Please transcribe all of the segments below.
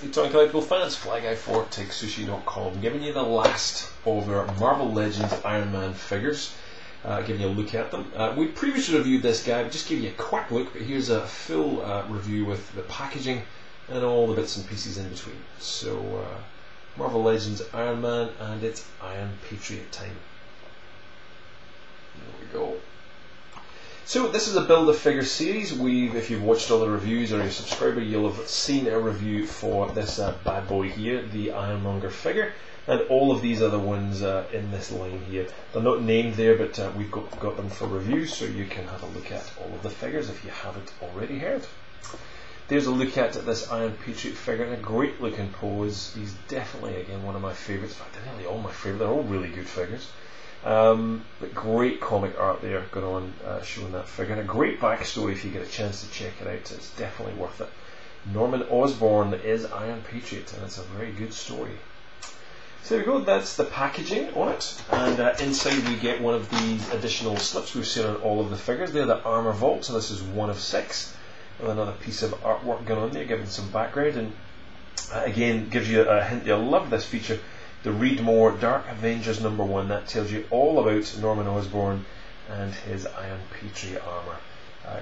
Hey, Toy Collectible fans, Flyguy for TekSushi.com, giving you the last of our Marvel Legends Iron Man figures, giving you a look at them. We previously reviewed this guy, just give you a quick look, but here's a full review with the packaging and all the bits and pieces in between. So, Marvel Legends Iron Man, and it's Iron Patriot time. There we go. So this is a Build-A-Figure series. If you've watched all the reviews or you're a subscriber, you'll have seen a review for this bad boy here, the Ironmonger figure, and all of these other ones in this line here. They're not named there, but we've got them for review, so you can have a look at all of the figures if you haven't already heard. There's a look at this Iron Patriot figure in a great looking pose. He's definitely, again, one of my favourites. In fact, they're nearly all my favourite. They're all really good figures. But great comic art there going on showing that figure, and a great backstory if you get a chance to check it out. It's definitely worth it. Norman Osborn is Iron Patriot, and it's a very good story. So there we go, that's the packaging on it, and inside we get one of these additional slips we've seen on all of the figures. They're the Armor Vault, so this is one of 6, with another piece of artwork going on there, giving some background, and again gives you a hint. You'll love this feature. The Read More Dark Avengers #1, that tells you all about Norman Osborn and his Iron Patriot armour.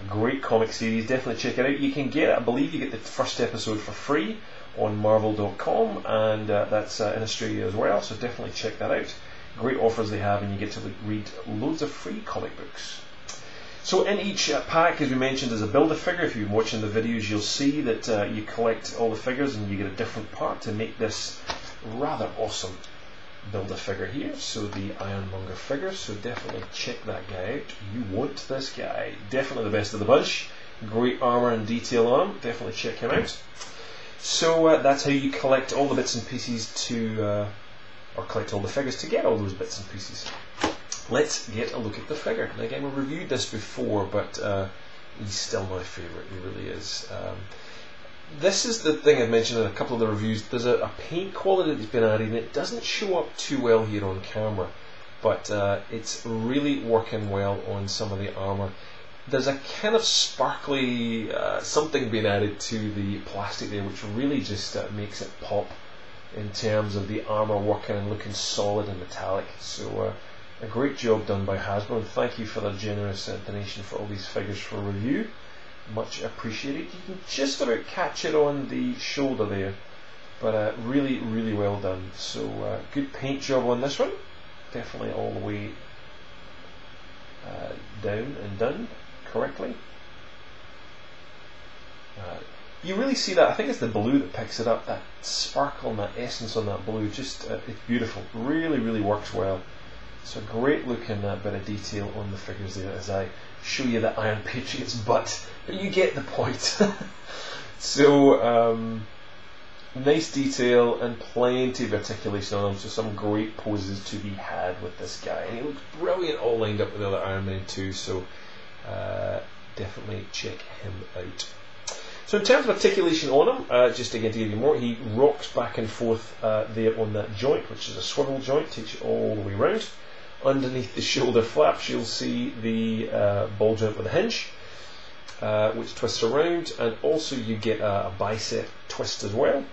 Great comic series, definitely check it out. You can get it, I believe you get the first episode for free on Marvel.com, and that's in Australia as well, so definitely check that out. Great offers they have, and you get to read loads of free comic books. So in each pack, as we mentioned, is a Build-A-Figure. If you've been watching the videos, you'll see that you collect all the figures and you get a different part to make this rather awesome Build-A-Figure here. So the Ironmonger figure, so definitely check that guy out. You want this guy. Definitely the best of the bunch. Great armour and detail on him. Definitely check him out. So that's how you collect all the bits and pieces to, or collect all the figures to get all those bits and pieces. Let's get a look at the figure. And again, we've reviewed this before, but he's still my favourite. He really is. This is the thing I've mentioned in a couple of the reviews. There's a paint quality that's been added, and it doesn't show up too well here on camera, but it's really working well on some of the armour. There's a kind of sparkly something being added to the plastic there, which really just makes it pop in terms of the armour working and looking solid and metallic. So a great job done by Hasbro, and thank you for their generous donation for all these figures for review. Much appreciated. You can just about catch it on the shoulder there, but really, really well done. So good paint job on this one. Definitely all the way down and done correctly. You really see that. I think it's the blue that picks it up. That sparkle and that essence on that blue, just it's beautiful. Really, really works well. So great looking bit of detail on the figures there as I show you the Iron Patriot's butt, but you get the point. So nice detail and plenty of articulation on him, so some great poses to be had with this guy, and he looks brilliant all lined up with the other Iron Men too, so definitely check him out. So in terms of articulation on him, just again to give you more, he rocks back and forth there on that joint, which is a swivel joint, takes you all the way round. Underneath the shoulder flaps you'll see the ball joint with a hinge, which twists around, and also you get a bicep twist as well.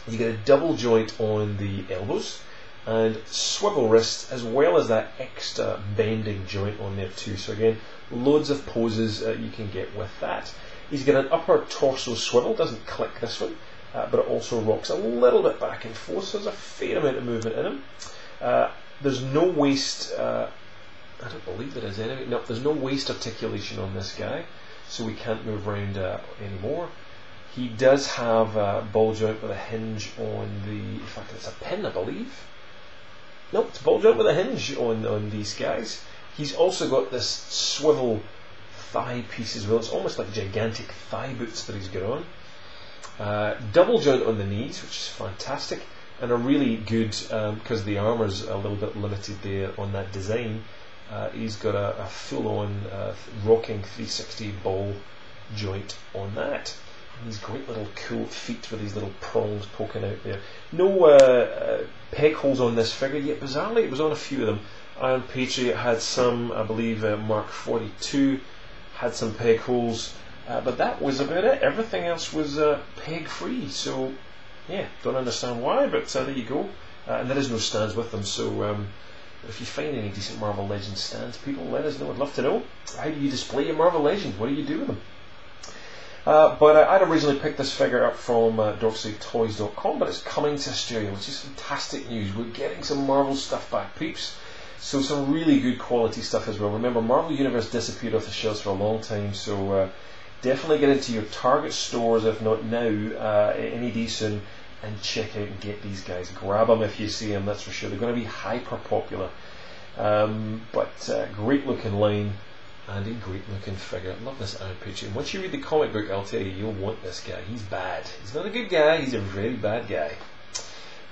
You get a double joint on the elbows and swivel wrist, as well as that extra bending joint on there too. So again, loads of poses you can get with that. He's got an upper torso swivel, doesn't click this one, but it also rocks a little bit back and forth, so there's a fair amount of movement in him. There's no waist, I don't believe there is anyway. No, there's no waist articulation on this guy, so we can't move around anymore. He does have a ball joint with a hinge on the, in fact it's a pin I believe. Nope, it's a ball joint with a hinge on these guys. He's also got this swivel thigh piece as well. It's almost like gigantic thigh boots that he's got on. Double joint on the knees, which is fantastic. And a really good, because the armour's a little bit limited there on that design, he's got a full-on rocking 360 ball joint on that. And these great little cool feet with these little prongs poking out there. No peg holes on this figure, yet bizarrely it was on a few of them. Iron Patriot had some, I believe Mark 42 had some peg holes, but that was about it. Everything else was peg free, so yeah, don't understand why, but there you go. And there is no stands with them, so if you find any decent Marvel Legends stands, people, let us know. I'd love to know. How do you display your Marvel Legends? What do you do with them? But I'd originally picked this figure up from DorkseyToys.com, but it's coming to Australia, which is fantastic news. We're getting some Marvel stuff back, peeps. So some really good quality stuff as well. Remember, Marvel Universe disappeared off the shelves for a long time, so definitely get into your Target stores, if not now, any day soon, and check out and get these guys. Grab them if you see them, that's for sure. They're going to be hyper popular. But great looking line and a great looking figure. I love this Iron Patriot. And once you read the comic book, I'll tell you, you'll want this guy. He's bad. He's not a good guy, he's a very bad guy.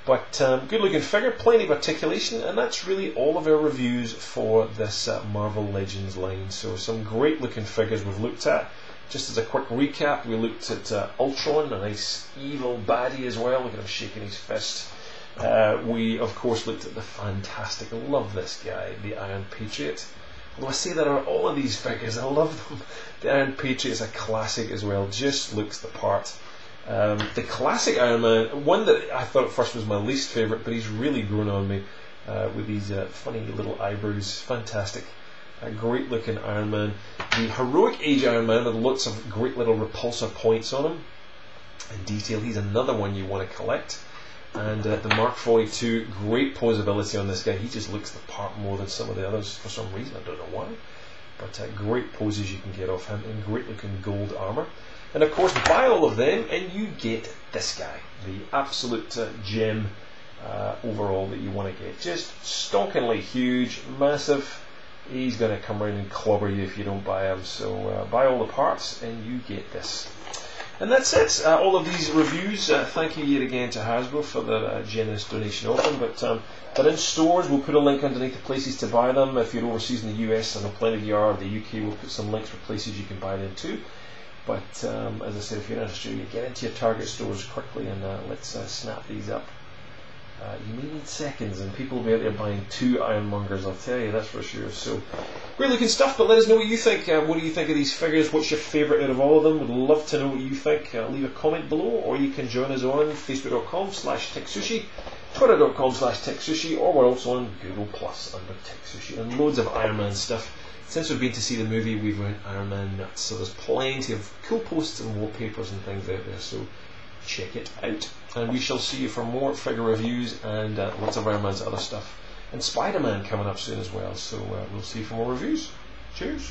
But good looking figure, plenty of articulation, and that's really all of our reviews for this Marvel Legends line. So some great looking figures we've looked at. Just as a quick recap, we looked at Ultron, a nice evil baddie as well. Look at him shaking his fist. We of course looked at the fantastic, I love this guy, the Iron Patriot. Although I say that on all of these figures, I love them. The Iron Patriot is a classic as well, just looks the part. The classic Iron Man, one that I thought at first was my least favourite, but he's really grown on me with these funny little eyebrows. Fantastic. A great looking Iron Man. The Heroic Age Iron Man with lots of great little repulsor points on him and detail. He's another one you want to collect. And the Mark 42, great posability on this guy. He just looks the part more than some of the others for some reason. I don't know why. But great poses you can get off him in great looking gold armour. And of course, buy all of them and you get this guy, the absolute gem overall that you want to get. Just stonkingly huge, massive. He's going to come around and clobber you if you don't buy him. So buy all the parts and you get this. And that's it. All of these reviews. Thank you yet again to Hasbro for their generous donation of them. But they're in stores. We'll put a link underneath the places to buy them. If you're overseas in the US, I know plenty of you are. The UK, we'll put some links for places you can buy them too. But as I said, if you're in Australia, get into your Target stores quickly and let's snap these up. You may need seconds, and people will be out there buying 2 Ironmongers, I'll tell you, that's for sure. So, great looking stuff, but let us know what you think. What do you think of these figures? What's your favourite out of all of them? Would love to know what you think. Leave a comment below, or you can join us on Facebook.com/TekSushi, Twitter.com/TekSushi, or we're also on Google Plus under TekSushi, and loads of Iron Man stuff. Since we've been to see the movie, we've went Iron Man nuts, so there's plenty of cool posts and wallpapers and things out there, so check it out. And we shall see you for more figure reviews and lots of Iron Man's other stuff. And Spider-Man coming up soon as well, so we'll see you for more reviews. Cheers!